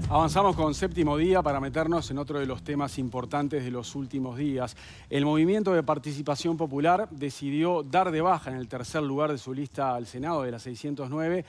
Avanzamos con séptimo día para meternos en otro de los temas importantes de los últimos días. El Movimiento de Participación Popular decidió dar de baja en el tercer lugar de su lista al Senado de la 609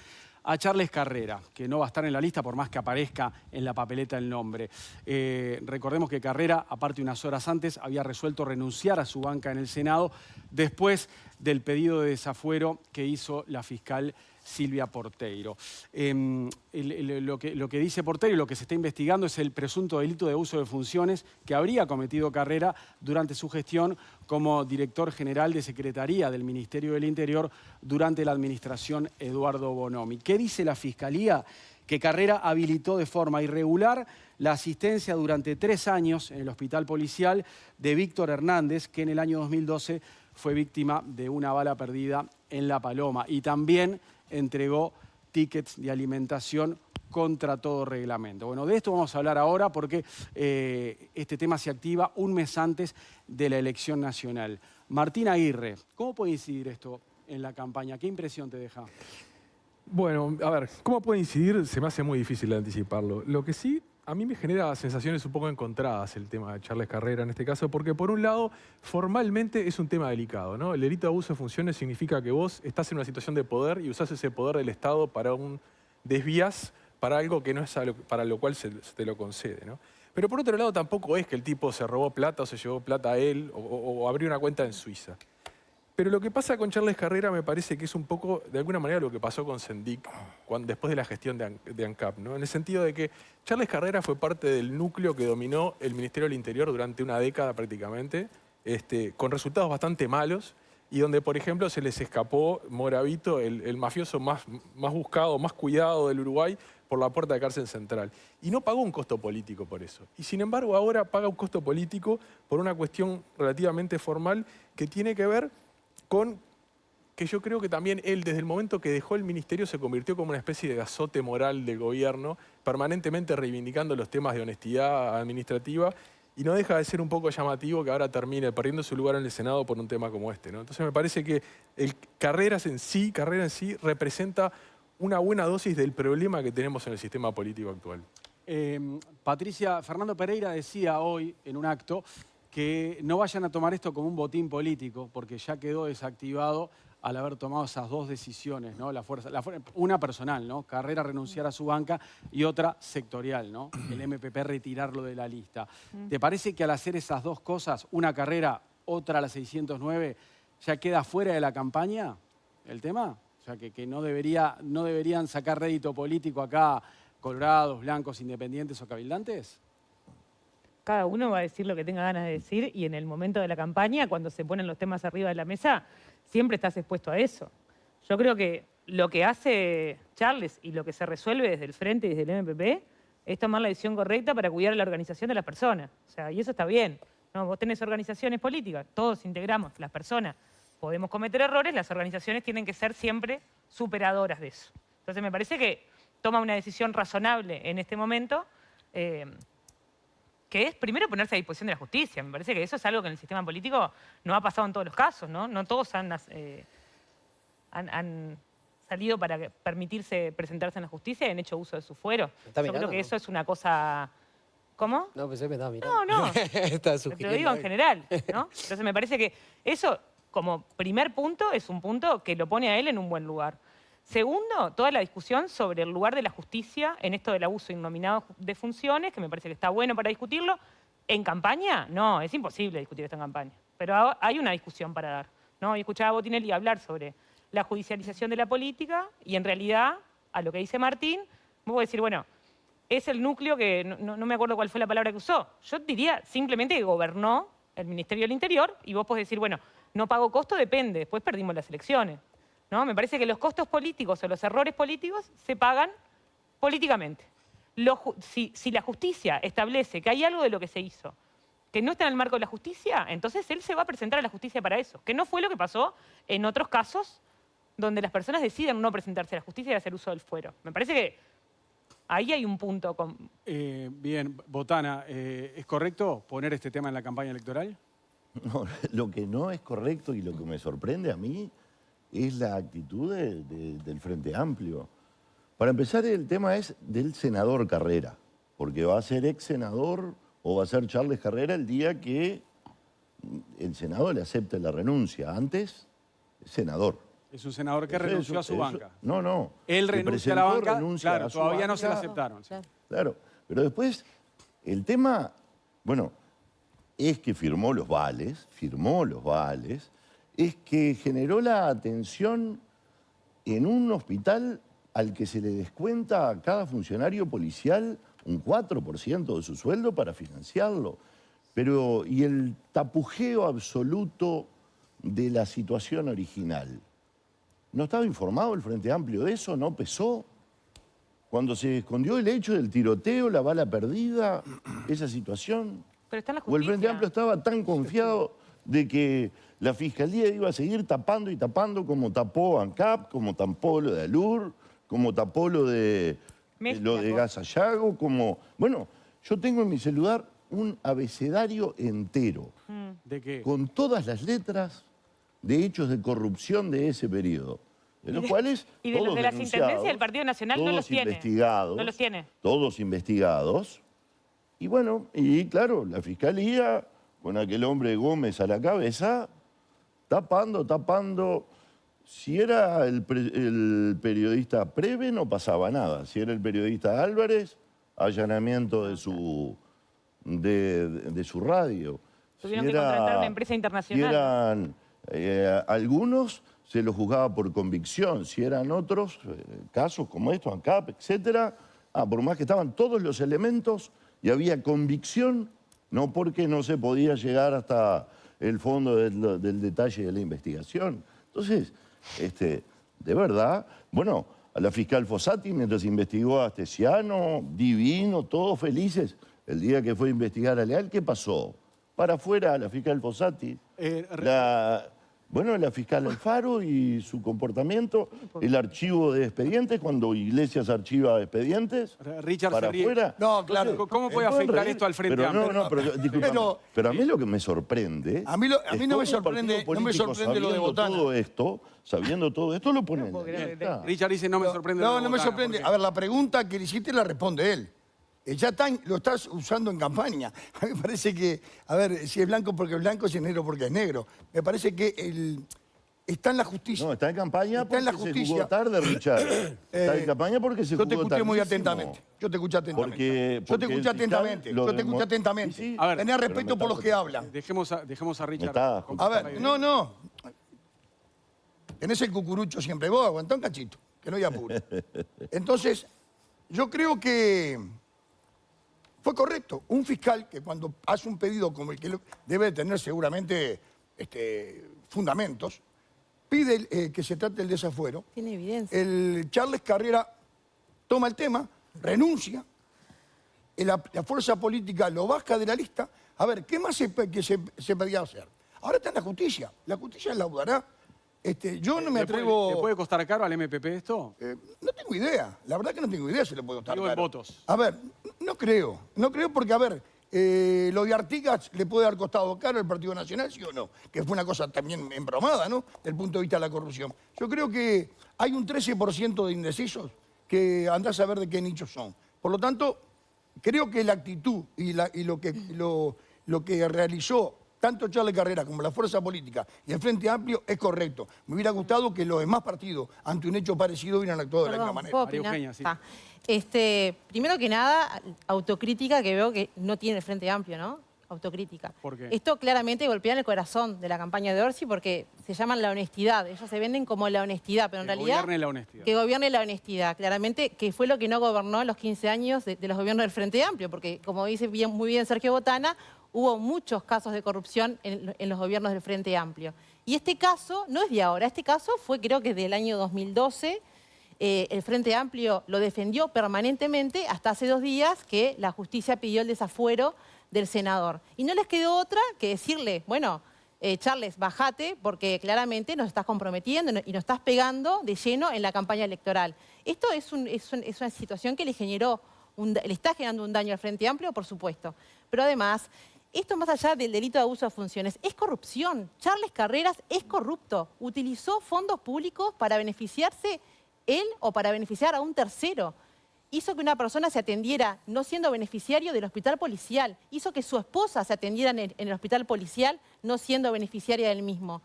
a Charles Carrera, que no va a estar en la lista por más que aparezca en la papeleta el nombre. Recordemos que Carrera, aparte unas horas antes, había resuelto renunciar a su banca en el Senado después del pedido de desafuero que hizo la fiscal Silvia Porteiro. Lo que dice Porteiro y lo que se está investigando es el presunto delito de abuso de funciones que habría cometido Carrera durante su gestión como director general de Secretaría del Ministerio del Interior durante la administración Eduardo Bonomi. ¿Qué dice la Fiscalía? Que Carrera habilitó de forma irregular la asistencia durante 3 años en el hospital policial de Víctor Hernández, que en el año 2012 fue víctima de una bala perdida en La Paloma. Y también entregó tickets de alimentación contra todo reglamento. Bueno, de esto vamos a hablar ahora porque este tema se activa un mes antes de la elección nacional. Martín Aguirre, ¿cómo puede incidir esto en la campaña? ¿Qué impresión te deja? Bueno, a ver, ¿cómo puede incidir? Se me hace muy difícil anticiparlo. Lo que sí, a mí me genera sensaciones un poco encontradas el tema de Charles Carrera en este caso, porque por un lado, formalmente es un tema delicado, ¿no? El delito de abuso de funciones significa que vos estás en una situación de poder y usás ese poder del Estado para desvías para algo que no es para lo cual se te lo concede, ¿no? Pero por otro lado, tampoco es que el tipo se robó plata o se llevó plata a él o abrió una cuenta en Suiza. Pero lo que pasa con Charles Carrera me parece que es un poco, de alguna manera, lo que pasó con Sendik después de la gestión de ANCAP, ¿no? En el sentido de que Charles Carrera fue parte del núcleo que dominó el Ministerio del Interior durante una década prácticamente, con resultados bastante malos, y donde, por ejemplo, se les escapó Moravito, el mafioso más buscado, más cuidado del Uruguay, por la puerta de cárcel central. Y no pagó un costo político por eso. Y sin embargo, ahora paga un costo político por una cuestión relativamente formal que tiene que ver con que yo creo que también él, desde el momento que dejó el ministerio, se convirtió como una especie de azote moral del gobierno, permanentemente reivindicando los temas de honestidad administrativa, y no deja de ser un poco llamativo que ahora termine perdiendo su lugar en el Senado por un tema como este, ¿no? Entonces me parece que Carrera en sí representa una buena dosis del problema que tenemos en el sistema político actual. Patricia, Fernando Pereira decía hoy en un acto que no vayan a tomar esto como un botín político, porque ya quedó desactivado al haber tomado esas dos decisiones, ¿no? Una personal, ¿no? Carrera renunciar a su banca y otra sectorial, ¿no? El MPP retirarlo de la lista. ¿Te parece que al hacer esas dos cosas, una Carrera, otra la 609, ya queda fuera de la campaña el tema? O sea, que no deberían sacar rédito político acá colorados, blancos, independientes o cabildantes. Cada uno va a decir lo que tenga ganas de decir y en el momento de la campaña, cuando se ponen los temas arriba de la mesa, siempre estás expuesto a eso. Yo creo que lo que hace Charles y lo que se resuelve desde el Frente y desde el MPP es tomar la decisión correcta para cuidar la organización de las personas. O sea, y eso está bien, ¿no? Vos tenés organizaciones políticas, todos integramos, las personas podemos cometer errores, las organizaciones tienen que ser siempre superadoras de eso. Entonces me parece que toma una decisión razonable en este momento, que es primero ponerse a disposición de la justicia. Me parece que eso es algo que en el sistema político no ha pasado en todos los casos, ¿no? No todos han salido para permitirse presentarse en la justicia y han hecho uso de su fuero. Yo creo que eso es una cosa... ¿Cómo? No, pensé que me estaba mirando. No. Te lo digo en general, ¿no? Entonces me parece que eso, como primer punto, es un punto que lo pone a él en un buen lugar. Segundo, toda la discusión sobre el lugar de la justicia en esto del abuso innominado de funciones, que me parece que está bueno para discutirlo. ¿En campaña? No, es imposible discutir esto en campaña. Pero hay una discusión para dar, ¿no? Y escuchaba a Botinelli hablar sobre la judicialización de la política y en realidad, a lo que dice Martín, vos podés decir, bueno, es el núcleo que, no me acuerdo cuál fue la palabra que usó. Yo diría simplemente que gobernó el Ministerio del Interior y vos podés decir, bueno, no pagó costo, depende, después perdimos las elecciones. ¿No? Me parece que los costos políticos o los errores políticos se pagan políticamente. Si la justicia establece que hay algo de lo que se hizo que no está en el marco de la justicia, entonces él se va a presentar a la justicia para eso. Que no fue lo que pasó en otros casos donde las personas deciden no presentarse a la justicia y hacer uso del fuero. Me parece que ahí hay un punto. Bien, Botana, ¿es correcto poner este tema en la campaña electoral? No, lo que no es correcto y lo que me sorprende a mí es la actitud del Frente Amplio. Para empezar, el tema es del senador Carrera. porque va a ser ex senador o va a ser Charles Carrera el día que el Senado le acepte la renuncia. Antes, senador. Es un senador que renunció a su banca. No. Él renuncia a la banca, claro, a su todavía banca, no se la aceptaron. Sí. Claro, pero después el tema, bueno, es que firmó los vales, es que generó la atención en un hospital al que se le descuenta a cada funcionario policial un 4% de su sueldo para financiarlo. Y el tapujeo absoluto de la situación original. ¿No estaba informado el Frente Amplio de eso? ¿No pesó? Cuando se escondió el hecho del tiroteo, la bala perdida, esa situación. Pero está en la ¿O el justicia. Frente Amplio estaba tan confiado de que la Fiscalía iba a seguir tapando y tapando como tapó ANCAP, como tapó lo de ALUR, como tapó lo de Gasallago, como... Bueno, yo tengo en mi celular un abecedario entero. ¿De qué? Con todas las letras de hechos de corrupción de ese periodo. De los cuales y de todos los de las denunciados, intendencias del Partido Nacional no los tiene. Investigados, no los tiene. Todos investigados. Y bueno, y claro, la Fiscalía, con aquel hombre Gómez a la cabeza, tapando. Si era el periodista Preve, no pasaba nada. Si era el periodista Álvarez, allanamiento de su radio. Tuvieron que contratar una empresa internacional. Si eran algunos, se los juzgaba por convicción. Si eran otros, casos como estos, ANCAP, etc., por más que estaban todos los elementos y había convicción, no porque no se podía llegar hasta el fondo del detalle de la investigación. Entonces, de verdad, bueno, a la fiscal Fossati, mientras investigó a Astesiano, divino, todos felices. El día que fue a investigar a Leal, ¿qué pasó? Para afuera a la fiscal Fossati. La fiscal Alfaro y su comportamiento, el archivo de expedientes, cuando Iglesias archiva expedientes, Richard para afuera. No, claro. Entonces, ¿cómo puede afectar esto al Frente Amplio? Pero a mí lo que me sorprende... A mí no me sorprende lo de Botana. Sabiendo todo esto, lo ponen. Richard dice, no me sorprende. No me sorprende. A ver, la pregunta que le hiciste la responde él. Lo estás usando en campaña. A mí me parece que, a ver, si es blanco porque es blanco, si es negro porque es negro. Me parece que está en la justicia. No, está en campaña porque se jugó tarde, Richard. Está en campaña porque se jugó tarde. Yo te escuché muy atentamente. Yo te escuché atentamente. A ver, tenés respeto por los que hablan. Dejemos a Richard. A ver, no. Tenés el cucurucho siempre. Vos aguantá un cachito, que no hay apuro. Entonces, yo creo que fue correcto. Un fiscal que cuando hace un pedido como el que debe tener seguramente fundamentos, pide que se trate el desafuero. Tiene evidencia. El Charles Carrera toma el tema, renuncia, la fuerza política lo baja de la lista. A ver, ¿qué más se podía hacer? Ahora está en la justicia laudará. Yo no me atrevo... ¿Le puede costar caro al MPP esto? No tengo idea. La verdad que no tengo idea si le puede costar Digo, caro. en votos. A ver, no creo. No creo porque, a ver, lo de Artigas le puede haber costado caro al Partido Nacional, ¿sí o no? Que fue una cosa también embromada, ¿no? Desde el punto de vista de la corrupción. Yo creo que hay un 13% de indecisos que andás a ver de qué nichos son. Por lo tanto, creo que la actitud y lo que realizó tanto Charles Carrera como la fuerza política y el Frente Amplio es correcto. Me hubiera gustado que los demás partidos, ante un hecho parecido, hubieran actuado de la misma manera. ¿Puedo opinar? María Eugenia, sí. Primero que nada, autocrítica que veo que no tiene el Frente Amplio, ¿no? Autocrítica. ¿Por qué? Esto claramente golpea en el corazón de la campaña de Orsi porque se llaman la honestidad. Ellos se venden como la honestidad, pero en realidad... Gobierne la honestidad. Que gobierne la honestidad, claramente, que fue lo que no gobernó en los 15 años de los gobiernos del Frente Amplio, porque como dice muy bien Sergio Botana, hubo muchos casos de corrupción en los gobiernos del Frente Amplio. Y este caso no es de ahora, este caso fue creo que del año 2012, el Frente Amplio lo defendió permanentemente hasta hace 2 días que la justicia pidió el desafuero del senador. Y no les quedó otra que decirle, bueno, Charles, bájate porque claramente nos estás comprometiendo y nos estás pegando de lleno en la campaña electoral. Esto es una situación que le está generando un daño al Frente Amplio, por supuesto. Pero además, esto más allá del delito de abuso de funciones, es corrupción. Charles Carreras es corrupto. Utilizó fondos públicos para beneficiarse él o para beneficiar a un tercero. hizo que una persona se atendiera no siendo beneficiario del hospital policial, hizo que su esposa se atendiera en el hospital policial no siendo beneficiaria del mismo.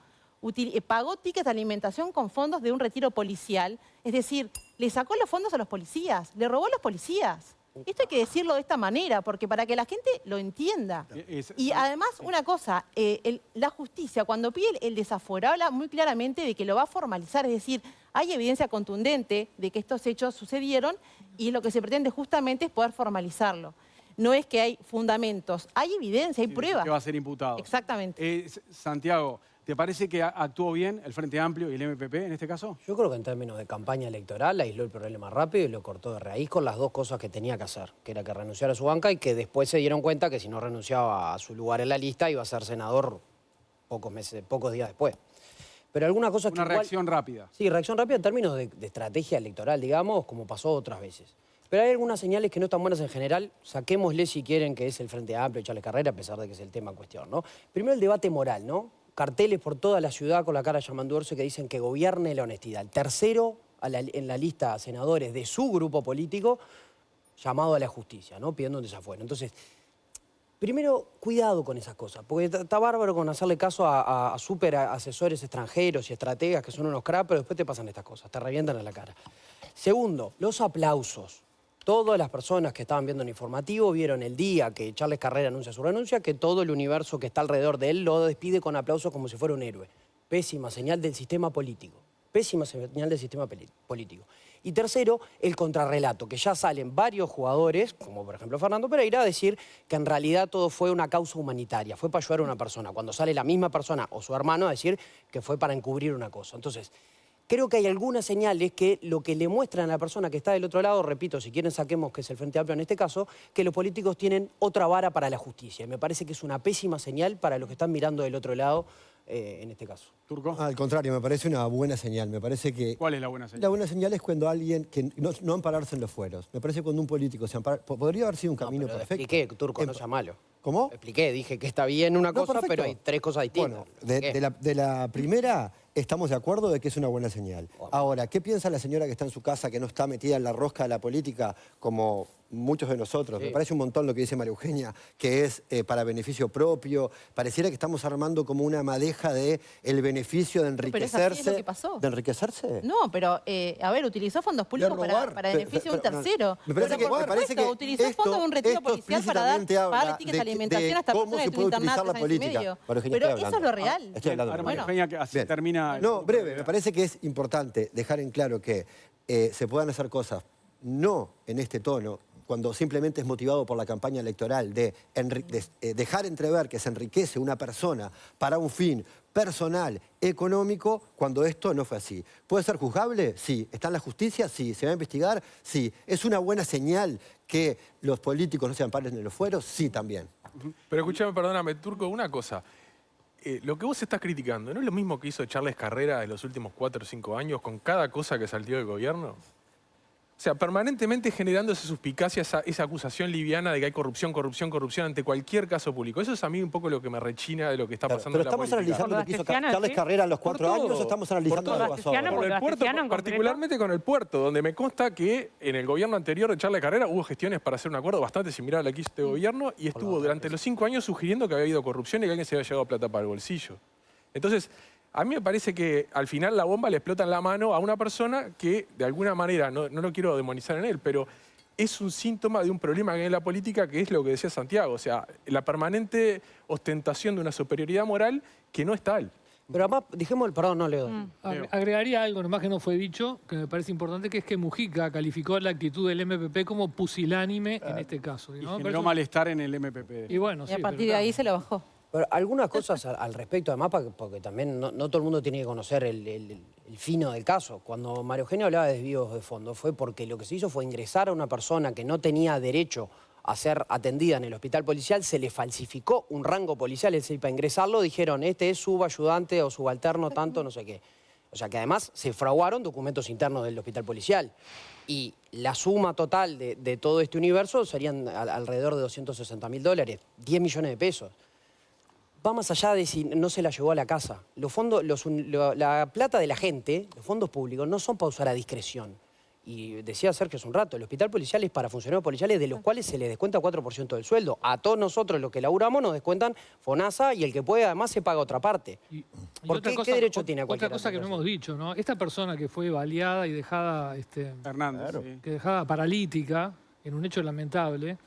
Pagó tickets de alimentación con fondos de un retiro policial, es decir, le sacó los fondos a los policías, le robó a los policías. Esto hay que decirlo de esta manera, porque para que la gente lo entienda. Y además, una cosa, la justicia, cuando pide el desafuero, habla muy claramente de que lo va a formalizar, es decir, hay evidencia contundente de que estos hechos sucedieron y lo que se pretende justamente es poder formalizarlo. No es que hay fundamentos, hay evidencia, hay pruebas. Que va a ser imputado. Exactamente. Santiago, ¿te parece que actuó bien el Frente Amplio y el MPP en este caso? Yo creo que en términos de campaña electoral aisló el problema rápido y lo cortó de raíz con las dos cosas que tenía que hacer, que era que renunciara a su banca y que después se dieron cuenta que si no renunciaba a su lugar en la lista iba a ser senador pocos días después. Pero alguna cosa que Una reacción rápida. Sí, reacción rápida en términos de estrategia electoral, digamos, como pasó otras veces. Pero hay algunas señales que no están buenas en general. Saquémosle si quieren que es el Frente Amplio y Charles Carrera, a pesar de que es el tema en cuestión, ¿no? Primero el debate moral, ¿no? Carteles por toda la ciudad con la cara llamanduerse que dicen que gobierne la honestidad. El tercero en la lista de senadores de su grupo político, llamado a la justicia, ¿no? Pidiendo un desafuero. Entonces, primero, cuidado con esas cosas, porque está bárbaro con hacerle caso a súper asesores extranjeros y estrategas que son unos crap, pero después te pasan estas cosas, te revientan en la cara. Segundo, los aplausos. Todas las personas que estaban viendo el informativo vieron el día que Charles Carrera anuncia su renuncia, que todo el universo que está alrededor de él lo despide con aplausos como si fuera un héroe. Pésima señal del sistema político. Pésima señal del sistema político. Y tercero, el contrarrelato, que ya salen varios jugadores, como por ejemplo Fernando Pereira, a decir que en realidad todo fue una causa humanitaria, fue para ayudar a una persona. Cuando sale la misma persona o su hermano a decir que fue para encubrir una cosa. Entonces, creo que hay algunas señales que lo que le muestran a la persona que está del otro lado, repito, si quieren saquemos que es el Frente Amplio en este caso, que los políticos tienen otra vara para la justicia. Y me parece que es una pésima señal para los que están mirando del otro lado en este caso. ¿Turco? Al contrario, me parece una buena señal. Me parece que... ¿Cuál es la buena señal? La buena señal es cuando alguien, que no ampararse en los fueros. Me parece que cuando un político se ampara... Podría haber sido un camino perfecto. Expliqué, Turco, no sea malo. ¿Cómo? Expliqué, dije que está bien una cosa, perfecto. pero hay tres cosas distintas. Bueno, de la primera estamos de acuerdo de que es una buena señal. Ahora, ¿qué piensa la señora que está en su casa, que no está metida en la rosca de la política como muchos de nosotros? Sí. Me parece un montón lo que dice María Eugenia, que es para beneficio propio. Pareciera que estamos armando como una madeja de el beneficio de enriquecerse. Pero es así lo que pasó. ¿De enriquecerse? No, pero, a ver, utilizó fondos públicos para beneficio de un tercero. Me parece que utilizó fondos de un retiro policial para pagarle tickets de alimentación a esta persona que tuvo internada 3 años y medio. Pero eso es lo real. Estoy hablando. María Eugenia, que así termina... No, breve, me parece que es importante dejar en claro que se puedan hacer cosas, no en este tono, cuando simplemente es motivado por la campaña electoral de dejar entrever que se enriquece una persona para un fin personal, económico, cuando esto no fue así. ¿Puede ser juzgable? Sí. ¿Está en la justicia? Sí. ¿Se va a investigar? Sí. ¿Es una buena señal que los políticos no se amparen en los fueros? Sí, también. Pero escúchame, perdóname, Turco, una cosa. Lo que vos estás criticando, ¿no es lo mismo que hizo Charles Carrera en los últimos 4 o 5 años con cada cosa que salió del gobierno? O sea, permanentemente generando esa suspicacia, esa acusación liviana de que hay corrupción, corrupción, corrupción ante cualquier caso público. Eso es a mí un poco lo que me rechina de lo que está pasando en la política. ¿Pero estamos analizando lo que hizo Charles Carrera en los 4 años o estamos analizando lo que pasó ahora? Por el puerto, particularmente con el puerto, donde me consta que en el gobierno anterior de Charles Carrera hubo gestiones para hacer un acuerdo bastante similar a la que hizo este gobierno y estuvo durante los 5 años sugiriendo que había habido corrupción y que alguien se había llevado plata para el bolsillo. Entonces, a mí me parece que al final la bomba le explota en la mano a una persona que, de alguna manera, no lo quiero demonizar en él, pero es un síntoma de un problema que hay en la política, que es lo que decía Santiago. O sea, la permanente ostentación de una superioridad moral que no es tal. Pero además, dijimos el perdón, no Leo. Agregaría algo, nomás que no fue dicho, que me parece importante, que es que Mujica calificó la actitud del MPP como pusilánime en este caso. Y generó malestar en el MPP. Y bueno, y a partir de ahí se lo bajó. Pero algunas cosas al respecto, además, porque también no todo el mundo tiene que conocer el fino del caso. Cuando María Eugenia hablaba de desvíos de fondos fue porque lo que se hizo fue ingresar a una persona que no tenía derecho a ser atendida en el hospital policial, se le falsificó un rango policial, es decir, para ingresarlo dijeron, este es subayudante o subalterno, tanto, no sé qué. O sea que además se fraguaron documentos internos del hospital policial. Y la suma total de todo este universo serían alrededor de $260.000, 10 millones de pesos. Va más allá de si no se la llevó a la casa. Los fondos, la plata de la gente, los fondos públicos, no son para usar a discreción. Y decía Sergio hace un rato, el hospital policial es para funcionarios policiales de los cuales se les descuenta 4% del sueldo. A todos nosotros los que laburamos nos descuentan FONASA y el que puede además se paga otra parte. ¿Qué derecho tiene a cualquiera? Otra cosa que no hemos dicho, ¿no? Esta persona que fue baleada y dejada, Hernández, sí. que dejada paralítica en un hecho lamentable,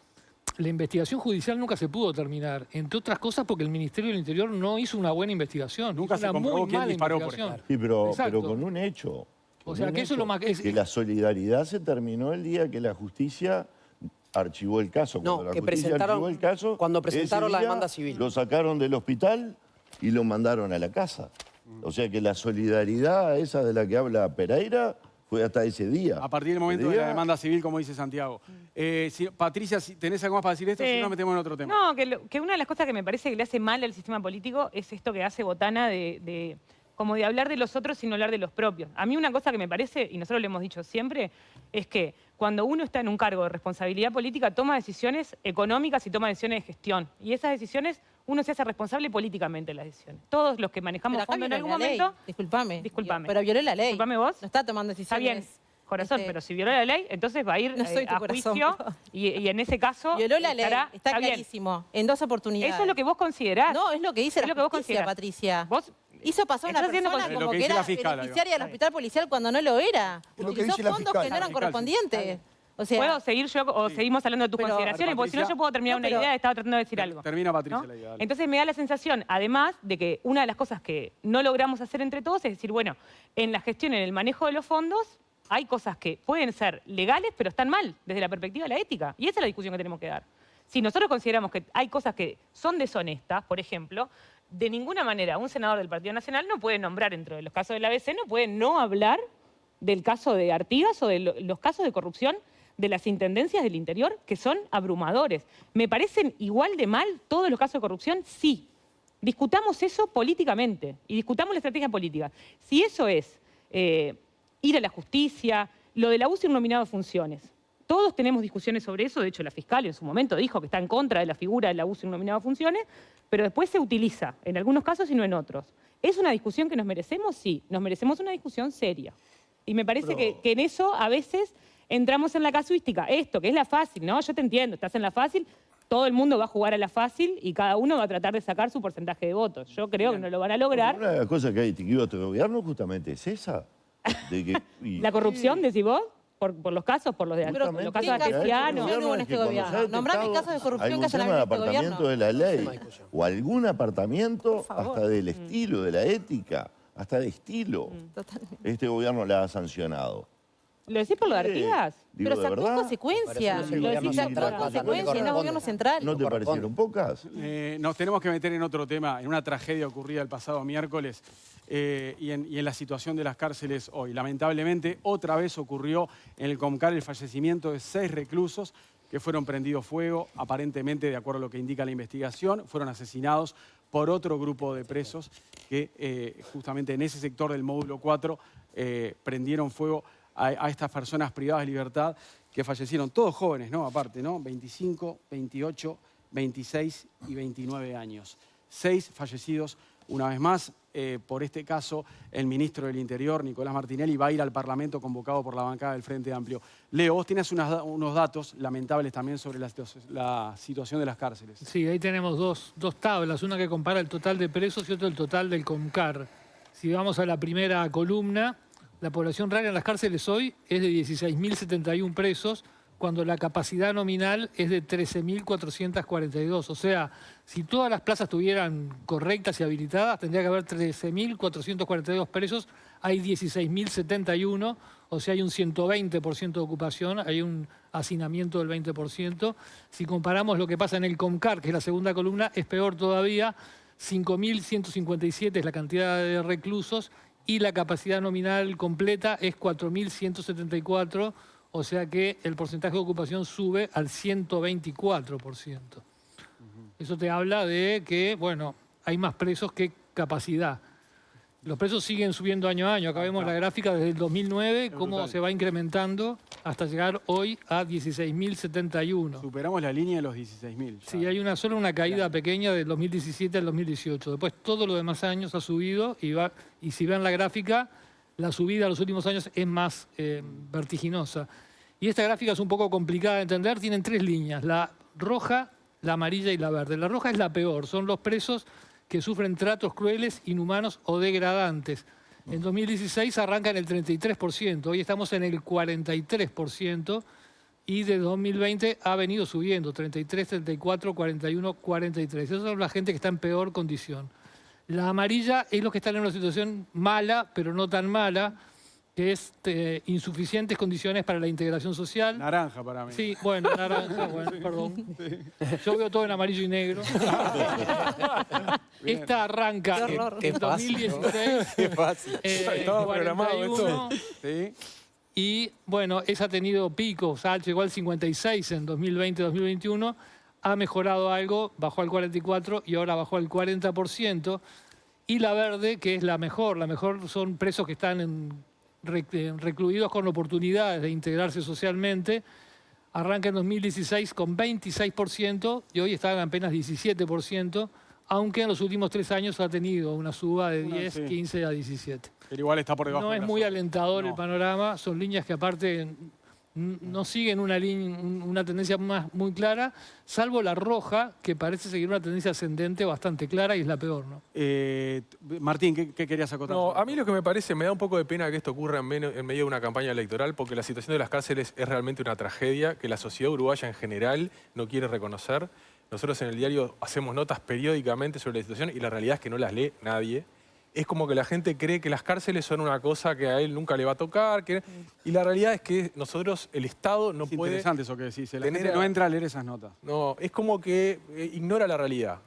la investigación judicial nunca se pudo terminar, entre otras cosas porque el Ministerio del Interior no hizo una buena investigación. Nunca se comprobó quién disparó, por ejemplo. Sí, pero Exacto. con un hecho. O sea, que eso es lo más... Que la solidaridad se terminó el día que la justicia archivó el caso. No, que presentaron, el caso, cuando presentaron ese la día demanda civil. Lo sacaron del hospital y lo mandaron a la casa. O sea que la solidaridad esa de la que habla Pereira fue hasta ese día. A partir del momento de la demanda civil, como dice Santiago. Patricia, si ¿tenés algo más para decir esto? Si no, metemos en otro tema. No, que una de las cosas que me parece que le hace mal al sistema político es esto que hace Botana como de hablar de los otros sin hablar de los propios. A mí una cosa que me parece, y nosotros lo hemos dicho siempre, es que cuando uno está en un cargo de responsabilidad política, toma decisiones económicas y toma decisiones de gestión. Y esas decisiones, uno se hace responsable políticamente de las decisiones. Todos los que manejamos fondos en algún momento... Disculpame. Disculpame. Pero violó la ley. Disculpame vos. No está tomando decisiones. Está bien, corazón, pero si violó la ley, entonces va a ir No soy tu a corazón, juicio pero- y en ese caso... Violó la ley. Está bien. clarísimo. En 2 oportunidades. Eso es lo que vos considerás. No, es lo que dice Es la lo que vos justicia, considerás. Patricia. Vos hizo pasar a una estás haciendo persona con- como Lo que que dice era la fiscal, ahí va. beneficiaria del hospital policial cuando no lo era. Es lo que Utilizó dice la fondos fiscal. que no eran Fiscal, correspondientes. O sea, ¿Puedo seguir yo o seguimos hablando de tus Pero, consideraciones? Porque si no Patricia- yo puedo terminar No, una pero- idea, estaba tratando de decir algo. Termina Patricia ¿no? la idea. dale. Entonces me da la sensación, además, de que una de las cosas que no logramos hacer entre todos es decir, bueno, en la gestión, en el manejo de los fondos, hay cosas que pueden ser legales, pero están mal desde la perspectiva de la ética. Y esa es la discusión que tenemos que dar. Si nosotros consideramos que hay cosas que son deshonestas, por ejemplo, de ninguna manera un senador del Partido Nacional no puede nombrar, dentro de los casos del ABC, no puede no hablar del caso de Artigas o de los casos de corrupción de las intendencias del interior, que son abrumadores. ¿Me parecen igual de mal todos los casos de corrupción? Sí. Discutamos eso políticamente y discutamos la estrategia política. Si eso es ir a la justicia, lo del abuso innominado de funciones. Todos tenemos discusiones sobre eso, de hecho la fiscal en su momento dijo que está en contra de la figura del abuso innominado de funciones, pero después se utiliza en algunos casos y no en otros. ¿Es una discusión que nos merecemos? Sí, nos merecemos una discusión seria. Y me parece que en eso a veces entramos en la casuística. Esto, que es la fácil, ¿no? Yo te entiendo, estás en la fácil, todo el mundo va a jugar a la fácil y cada uno va a tratar de sacar su porcentaje de votos. Yo creo que no lo van a lograr. Una de las cosas que ha distinguido a este gobierno justamente es esa. De que, ¿La corrupción, decís vos? Por los casos, por los de Pero, los ¿qué casos caso de artesianos. corrupción hubo en este gobierno? Nombrame casos de corrupción que hayan habido habido en este apartamiento gobierno. de la ley discusión. o algún apartamiento favor. hasta del estilo, de la ética, hasta de estilo. Totalmente. Este gobierno la ha sancionado. ¿Lo decís por lo de Artigas? Digo, Pero ¿de sacó verdad? consecuencias. Parece que el Lo gobierno decís, central sacó no le consecuencias, no es corresponde. gobierno central. ¿No te corresponde. parecieron pocas? Nos tenemos que meter en otro tema, en una tragedia ocurrida el pasado miércoles y en la situación de las cárceles hoy. Lamentablemente, otra vez ocurrió en el Comcar el fallecimiento de 6 reclusos que fueron prendidos fuego, aparentemente, de acuerdo a lo que indica la investigación, fueron asesinados por otro grupo de presos que justamente en ese sector del módulo 4 prendieron fuego a estas personas privadas de libertad que fallecieron, todos jóvenes, ¿no? Aparte, ¿no? 25, 28, 26 y 29 años. 6 fallecidos. Una vez más, por este caso, el ministro del Interior, Nicolás Martinelli, va a ir al Parlamento convocado por la bancada del Frente Amplio. Leo, vos tienes unos datos lamentables también sobre la situación de las cárceles. Sí, ahí tenemos dos tablas, una que compara el total de presos y otra el total del COMCAR. Si vamos a la primera columna, la población real en las cárceles hoy es de 16.071 presos, cuando la capacidad nominal es de 13.442. O sea, si todas las plazas estuvieran correctas y habilitadas, tendría que haber 13.442 presos. Hay 16.071, o sea, hay un 120% de ocupación, hay un hacinamiento del 20%. Si comparamos lo que pasa en el COMCAR, que es la segunda columna, es peor todavía. 5.157 es la cantidad de reclusos y la capacidad nominal completa es 4.174, o sea que el porcentaje de ocupación sube al 124%. Eso te habla de que, bueno, hay más presos que capacidad. Los presos siguen subiendo año a año. Acá vemos la gráfica desde el 2009, cómo se va incrementando hasta llegar hoy a 16.071. Superamos la línea de los 16.000. Sí, hay solo una caída pequeña del 2017 al 2018. Después todos los demás años ha subido y si ven la gráfica, la subida en los últimos años es más vertiginosa. Y esta gráfica es un poco complicada de entender, tienen 3 líneas, la roja, la amarilla y la verde. La roja es la peor, son los presos que sufren tratos crueles, inhumanos o degradantes. En 2016 arranca en el 33%, hoy estamos en el 43%, y de 2020 ha venido subiendo, 33, 34, 41, 43. Esa es la gente que está en peor condición. La amarilla es los que están en una situación mala, pero no tan mala, que es insuficientes condiciones para la integración social. Naranja para mí. Sí, bueno, naranja, bueno, perdón. Yo veo todo en amarillo y negro. Esta arranca en 2016. Qué fácil. Estaba programado esto. Sí. Y bueno, esa ha tenido picos, llegó al 56 en 2020-2021, ha mejorado algo, bajó al 44 y ahora bajó al 40%. Y la verde, que es la mejor son presos que están recluidos con oportunidades de integrarse socialmente, arranca en 2016 con 26% y hoy está en apenas 17%, aunque en los últimos 3 años ha tenido una suba de 10, 15 a 17. Pero igual está por debajo. No es muy alentador el panorama, son líneas que aparte no siguen una tendencia muy clara, salvo la roja, que parece seguir una tendencia ascendente bastante clara y es la peor, ¿no? Martín, ¿qué querías acotar? No, a mí lo que me parece, me da un poco de pena que esto ocurra en medio de una campaña electoral, porque la situación de las cárceles es realmente una tragedia que la sociedad uruguaya en general no quiere reconocer. Nosotros en el diario hacemos notas periódicamente sobre la situación y la realidad es que no las lee nadie. Es como que la gente cree que las cárceles son una cosa que a él nunca le va a tocar. Y la realidad es que nosotros, el Estado, no puede... Es interesante eso que decís. La gente no entra a leer esas notas. No, es como que ignora la realidad.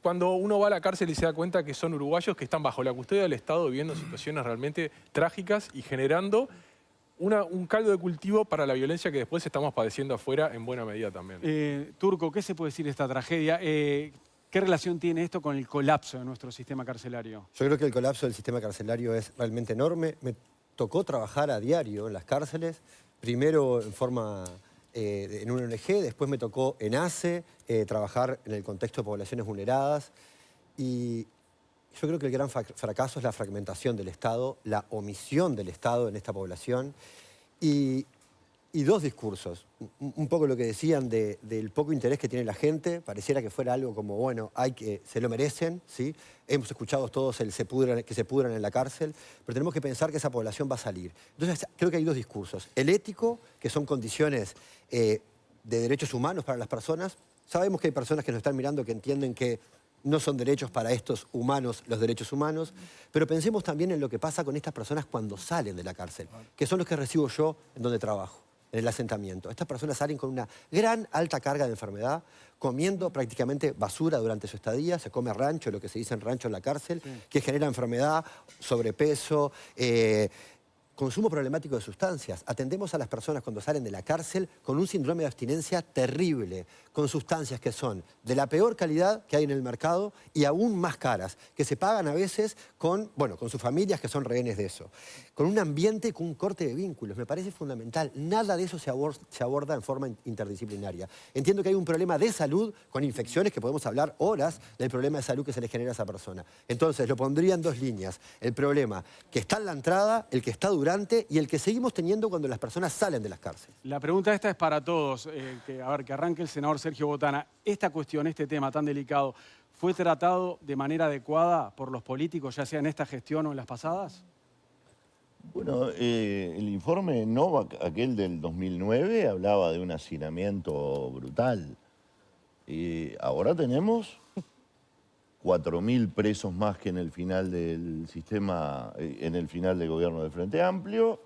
Cuando uno va a la cárcel y se da cuenta que son uruguayos que están bajo la custodia del Estado viviendo situaciones realmente trágicas y generando un caldo de cultivo para la violencia que después estamos padeciendo afuera en buena medida también. Turco, ¿qué se puede decir de esta tragedia? ¿Qué relación tiene esto con el colapso de nuestro sistema carcelario? Yo creo que el colapso del sistema carcelario es realmente enorme. Me tocó trabajar a diario en las cárceles, primero en forma en una ONG, después me tocó en ACE, trabajar en el contexto de poblaciones vulneradas. Y yo creo que el gran fracaso es la fragmentación del Estado, la omisión del Estado en esta población y 2 discursos. Un poco lo que decían del poco interés que tiene la gente, pareciera que fuera algo como, bueno, se lo merecen, ¿sí? Hemos escuchado todos que se pudran en la cárcel, pero tenemos que pensar que esa población va a salir. Entonces, creo que hay 2 discursos. El ético, que son condiciones de derechos humanos para las personas. Sabemos que hay personas que nos están mirando que entienden que no son derechos para estos humanos los derechos humanos, pero pensemos también en lo que pasa con estas personas cuando salen de la cárcel, que son los que recibo yo en donde trabajo, en el asentamiento. Estas personas salen con una gran alta carga de enfermedad, comiendo prácticamente basura durante su estadía, se come rancho, lo que se dice en rancho en la cárcel, que genera enfermedad, sobrepeso, consumo problemático de sustancias. Atendemos a las personas cuando salen de la cárcel con un síndrome de abstinencia terrible, con sustancias que son de la peor calidad que hay en el mercado y aún más caras, que se pagan a veces con sus familias que son rehenes de eso. Con un ambiente, con un corte de vínculos. Me parece fundamental. Nada de eso se aborda en forma interdisciplinaria. Entiendo que hay un problema de salud con infecciones, que podemos hablar horas del problema de salud que se le genera a esa persona. Entonces, lo pondría en 2 líneas. El problema que está en la entrada, el que está durante y el que seguimos teniendo cuando las personas salen de las cárceles. La pregunta esta es para todos. Que arranque el senador Sergio Botana. Esta cuestión, este tema tan delicado, ¿fue tratado de manera adecuada por los políticos, ya sea en esta gestión o en las pasadas? Bueno, el informe Novak, aquel del 2009, hablaba de un hacinamiento brutal. Ahora tenemos 4.000 presos más que en el final del sistema, en el final del gobierno del Frente Amplio.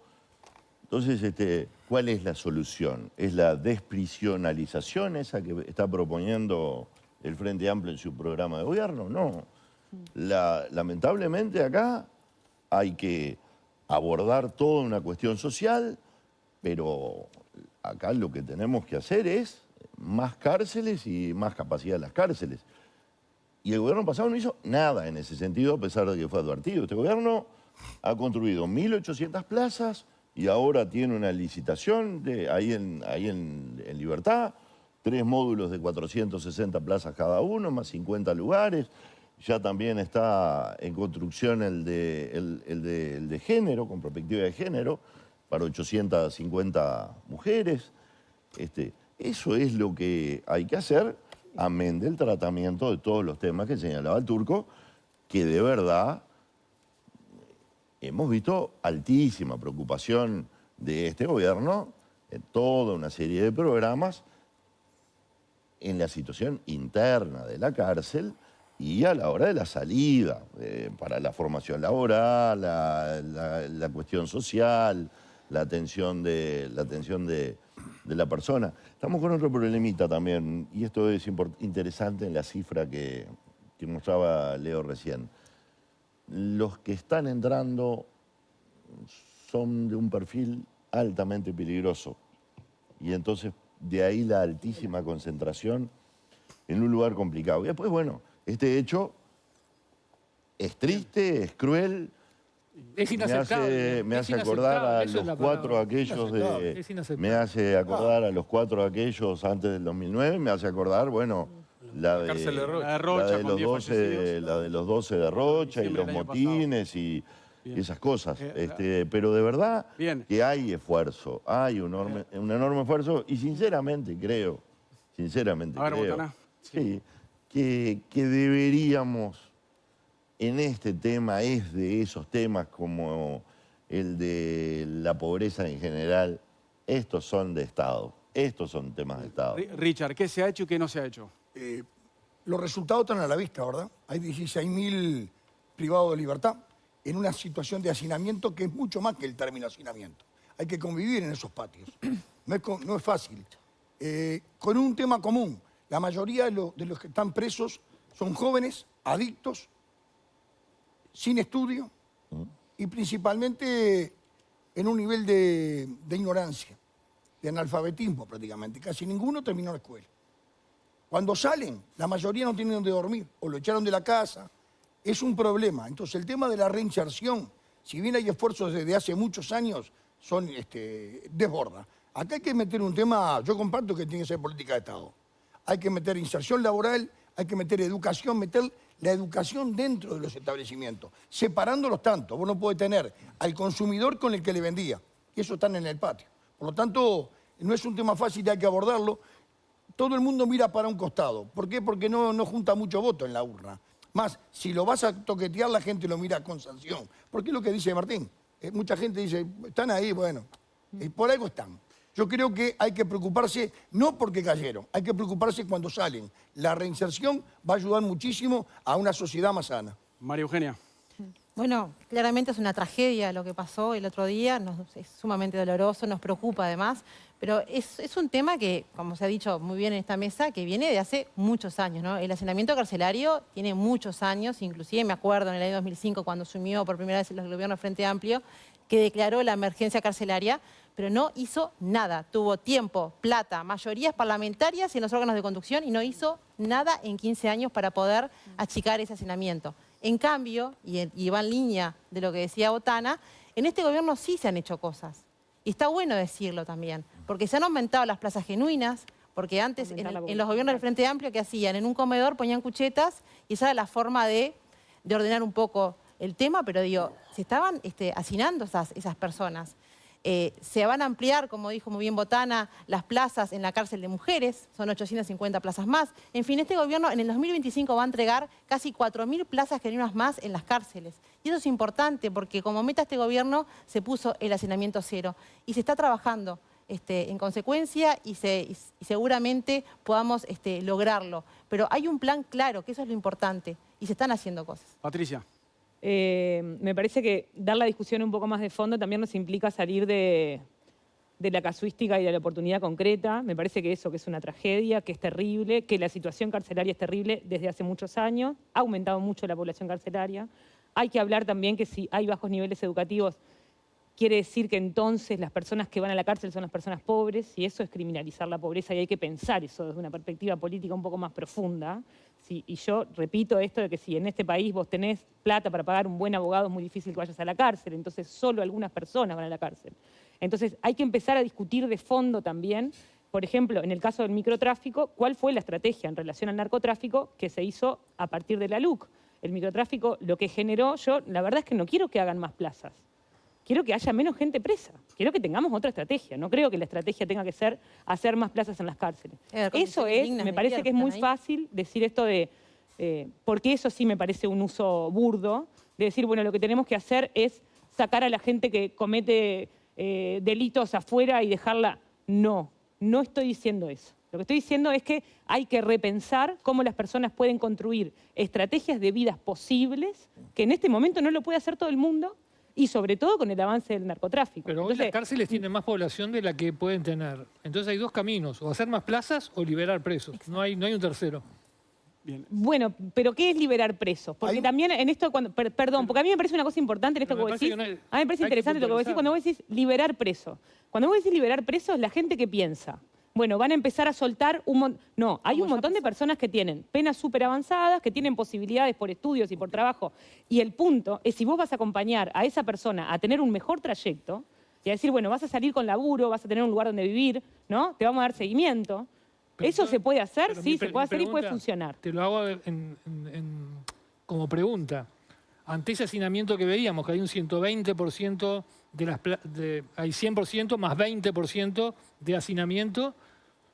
Entonces, ¿cuál es la solución? ¿Es la desprisionalización esa que está proponiendo el Frente Amplio en su programa de gobierno? No. Lamentablemente acá hay que abordar toda una cuestión social, pero acá lo que tenemos que hacer es más cárceles y más capacidad de las cárceles. Y el gobierno pasado no hizo nada en ese sentido, a pesar de que fue advertido. Este gobierno ha construido 1.800 plazas y ahora tiene una licitación ahí en Libertad, 3 módulos de 460 plazas cada uno, más 50 lugares. Ya también está en construcción el de género, con perspectiva de género, para 850 mujeres. Eso es lo que hay que hacer, amén del tratamiento de todos los temas que señalaba el Turco, que de verdad hemos visto altísima preocupación de este gobierno en toda una serie de programas en la situación interna de la cárcel y a la hora de la salida, para la formación laboral, la cuestión social, la atención de la persona. Estamos con otro problemita también, y esto es interesante en la cifra que mostraba Leo recién. Los que están entrando son de un perfil altamente peligroso. Y entonces, de ahí la altísima concentración en un lugar complicado. Y después, bueno, este hecho es triste, es cruel. Es inaceptable. Me hace acordar a los cuatro aquellos me hace acordar a los cuatro aquellos antes del 2009, me hace acordar, bueno, la de los 12 de Rocha y los motines y esas cosas. Pero de verdad que hay esfuerzo, hay un enorme esfuerzo y sinceramente creo, sí, que deberíamos, en este tema, es de esos temas como el de la pobreza en general, estos son de Estado, estos son temas de Estado. Richard, ¿qué se ha hecho y qué no se ha hecho? Los resultados están a la vista, ¿verdad? Hay 16.000 privados de libertad en una situación de hacinamiento que es mucho más que el término hacinamiento. Hay que convivir en esos patios. No es fácil. Con un tema común, la mayoría de los que están presos son jóvenes, adictos, sin estudio y principalmente en un nivel de ignorancia, de analfabetismo prácticamente. Casi ninguno terminó la escuela. Cuando salen, la mayoría no tienen donde dormir o lo echaron de la casa. Es un problema. Entonces el tema de la reinserción, si bien hay esfuerzos desde hace muchos años, son desborda. Acá hay que meter un tema, yo comparto que tiene que ser política de Estado. Hay que meter inserción laboral, hay que meter educación, meter la educación dentro de los establecimientos, separándolos tanto. Vos no podés tener al consumidor con el que le vendía, y eso están en el patio. Por lo tanto, no es un tema fácil y hay que abordarlo. Todo el mundo mira para un costado. ¿Por qué? Porque no junta mucho voto en la urna. Más, si lo vas a toquetear, la gente lo mira con sanción. Porque es lo que dice Martín. Mucha gente dice, están ahí, bueno, por algo están. Yo creo que hay que preocuparse, no porque cayeron, hay que preocuparse cuando salen. La reinserción va a ayudar muchísimo a una sociedad más sana. María Eugenia. Bueno, claramente es una tragedia lo que pasó el otro día, es sumamente doloroso, nos preocupa además, pero es un tema que, como se ha dicho muy bien en esta mesa, que viene de hace muchos años, ¿no? El hacinamiento carcelario tiene muchos años, inclusive me acuerdo en el año 2005 cuando asumió por primera vez el gobierno del Frente Amplio, que declaró la emergencia carcelaria, pero no hizo nada. Tuvo tiempo, plata, mayorías parlamentarias y en los órganos de conducción y no hizo nada en 15 años para poder achicar ese hacinamiento. En cambio, y va en línea de lo que decía Botana, en este gobierno sí se han hecho cosas. Y está bueno decirlo también, porque se han aumentado las plazas genuinas, porque antes en los gobiernos del Frente Amplio, ¿qué hacían? En un comedor ponían cuchetas y esa era la forma de ordenar un poco el tema, pero digo, se estaban hacinando esas personas. Se van a ampliar, como dijo muy bien Botana, las plazas en la cárcel de mujeres, son 850 plazas más. En fin, este gobierno en el 2025 va a entregar casi 4.000 plazas genuinas más en las cárceles. Y eso es importante porque como meta este gobierno se puso el hacinamiento cero y se está trabajando en consecuencia y seguramente podamos lograrlo. Pero hay un plan claro, que eso es lo importante, y se están haciendo cosas. Patricia. Me parece que dar la discusión un poco más de fondo también nos implica salir de la casuística y de la oportunidad concreta. Me parece que eso, que es una tragedia, que es terrible, que la situación carcelaria es terrible desde hace muchos años. Ha aumentado mucho la población carcelaria. Hay que hablar también que si hay bajos niveles educativos, quiere decir que entonces las personas que van a la cárcel son las personas pobres, y eso es criminalizar la pobreza, y hay que pensar eso desde una perspectiva política un poco más profunda. Sí, y yo repito esto de que si en este país vos tenés plata para pagar un buen abogado, es muy difícil que vayas a la cárcel, entonces solo algunas personas van a la cárcel. Entonces hay que empezar a discutir de fondo también, por ejemplo, en el caso del microtráfico, cuál fue la estrategia en relación al narcotráfico que se hizo a partir de la LUC. el microtráfico lo que generó, yo la verdad es que no quiero que hagan más plazas. Quiero que haya menos gente presa. Quiero que tengamos otra estrategia. No creo que la estrategia tenga que ser hacer más plazas en las cárceles. Eso es, me parece que es muy fácil decir esto de... porque eso sí me parece un uso burdo, de decir, bueno, lo que tenemos que hacer es sacar a la gente que comete delitos afuera y dejarla. No, no estoy diciendo eso. Lo que estoy diciendo es que hay que repensar cómo las personas pueden construir estrategias de vidas posibles, que en este momento no lo puede hacer todo el mundo, y sobre todo con el avance del narcotráfico. Pero hoy las cárceles tienen más población de la que pueden tener. Entonces hay dos caminos, o hacer más plazas o liberar presos. No hay un tercero. Bien. Bueno, pero ¿qué es liberar presos? Porque también en esto, perdón, porque a mí me parece una cosa importante en esto que vos decís. A mí me parece interesante lo que vos decís cuando vos decís liberar presos. Cuando vos decís liberar presos, la gente que piensa, bueno, van a empezar a soltar un montón... No, hay un montón de personas que tienen penas súper avanzadas, que tienen posibilidades por estudios y por trabajo. Y el punto es si vos vas a acompañar a esa persona a tener un mejor trayecto y a decir, bueno, vas a salir con laburo, vas a tener un lugar donde vivir, ¿no? Te vamos a dar seguimiento. Pero ¿Eso se puede hacer? Sí, se puede hacer y puede funcionar. Te lo hago como pregunta. Ante ese hacinamiento que veíamos, que hay un 120% hay 100% más 20% de hacinamiento,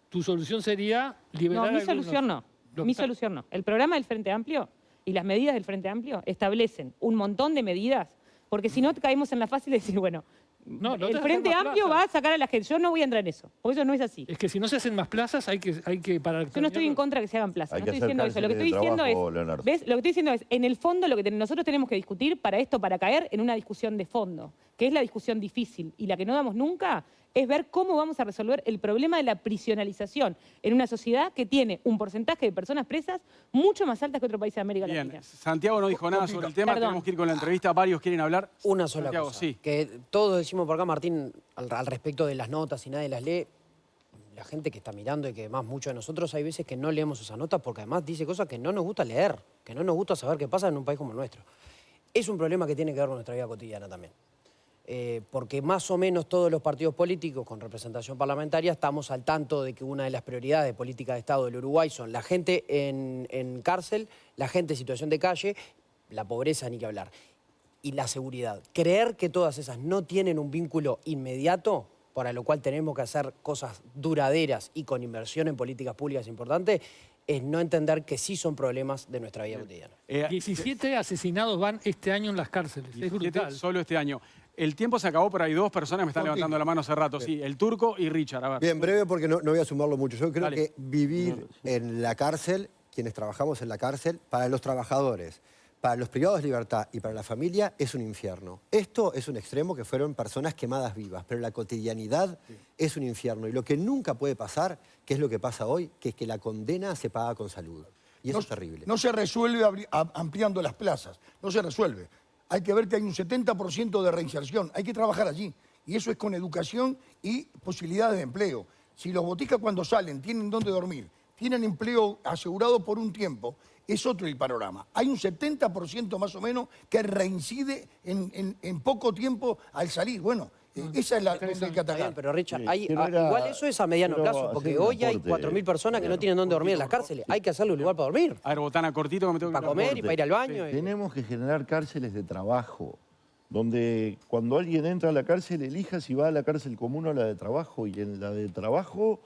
tu solución sería liberar No, mi solución no. Mi solución no. El programa del Frente Amplio y las medidas del Frente Amplio establecen un montón de medidas, porque si no caemos en la fácil de decir, bueno, el Frente Amplio va a sacar a la gente. Yo no voy a entrar en eso, porque eso no es así. Es que si no se hacen más plazas, hay que parar. Yo no estoy en contra de que se hagan plazas. No estoy diciendo eso. Lo que estoy diciendo es, ¿ves? Lo que estoy diciendo es, en el fondo, lo que nosotros tenemos que discutir para caer en una discusión de fondo, que es la discusión difícil y la que no damos nunca, es ver cómo vamos a resolver el problema de la prisionalización en una sociedad que tiene un porcentaje de personas presas mucho más altas que otro país de América Latina. Bien, Santiago no dijo nada sobre el tema, tenemos que ir con la entrevista, varios quieren hablar. Una sola Santiago, cosa, sí. que todos decimos por acá, Martín, al respecto de las notas y nadie las lee. La gente que está mirando y que además muchos de nosotros hay veces que no leemos esas notas porque además dice cosas que no nos gusta leer, que no nos gusta saber qué pasa en un país como el nuestro. Es un problema que tiene que ver con nuestra vida cotidiana también. Porque más o menos todos los partidos políticos con representación parlamentaria estamos al tanto de que una de las prioridades de política de Estado del Uruguay son la gente en cárcel, la gente en situación de calle, la pobreza ni que hablar, y la seguridad. Creer que todas esas no tienen un vínculo inmediato, para lo cual tenemos que hacer cosas duraderas y con inversión en políticas públicas importantes, es no entender que sí son problemas de nuestra vida cotidiana. 17 asesinados van este año en las cárceles. Es brutal. Solo este año. El tiempo se acabó, pero hay dos personas que me están levantando la mano hace rato. Sí, el Turco y Richard. A ver. Bien, breve porque no voy a sumarlo mucho. Yo creo que vivir en la cárcel, quienes trabajamos en la cárcel, para los trabajadores, para los privados de libertad y para la familia es un infierno. Esto es un extremo que fueron personas quemadas vivas, pero la cotidianidad es un infierno. Y lo que nunca puede pasar, que es lo que pasa hoy, que es que la condena se paga con salud. Y eso es terrible. No se resuelve ampliando las plazas, no se resuelve. Hay que ver que hay un 70% de reinserción, hay que trabajar allí. Y eso es con educación y posibilidades de empleo. Si los boticas cuando salen tienen dónde dormir, tienen empleo asegurado por un tiempo, es otro el panorama. Hay un 70% más o menos que reincide en poco tiempo al salir. Bueno, esa es la donde hay que atacar. Bien, pero Richard, igual eso es a mediano plazo, porque hoy hay 4.000 personas que no tienen dónde dormir en las cárceles. Hay que hacerle un lugar para dormir. A ver, Botana, cortito que me tengo que para comer y para ir al baño. Tenemos que generar cárceles de trabajo, donde cuando alguien entra a la cárcel elija si va a la cárcel común o a la de trabajo. Y en la de trabajo,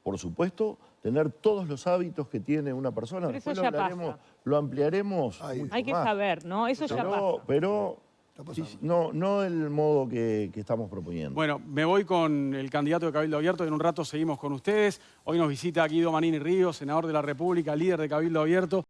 por supuesto, tener todos los hábitos que tiene una persona. Pero eso ya pasa. Lo ampliaremos. Hay que saber, ¿no? Eso ya pasa. Pero no el modo que estamos proponiendo. Bueno, me voy con el candidato de Cabildo Abierto y en un rato seguimos con ustedes. Hoy nos visita Guido Manini Ríos, senador de la República, líder de Cabildo Abierto.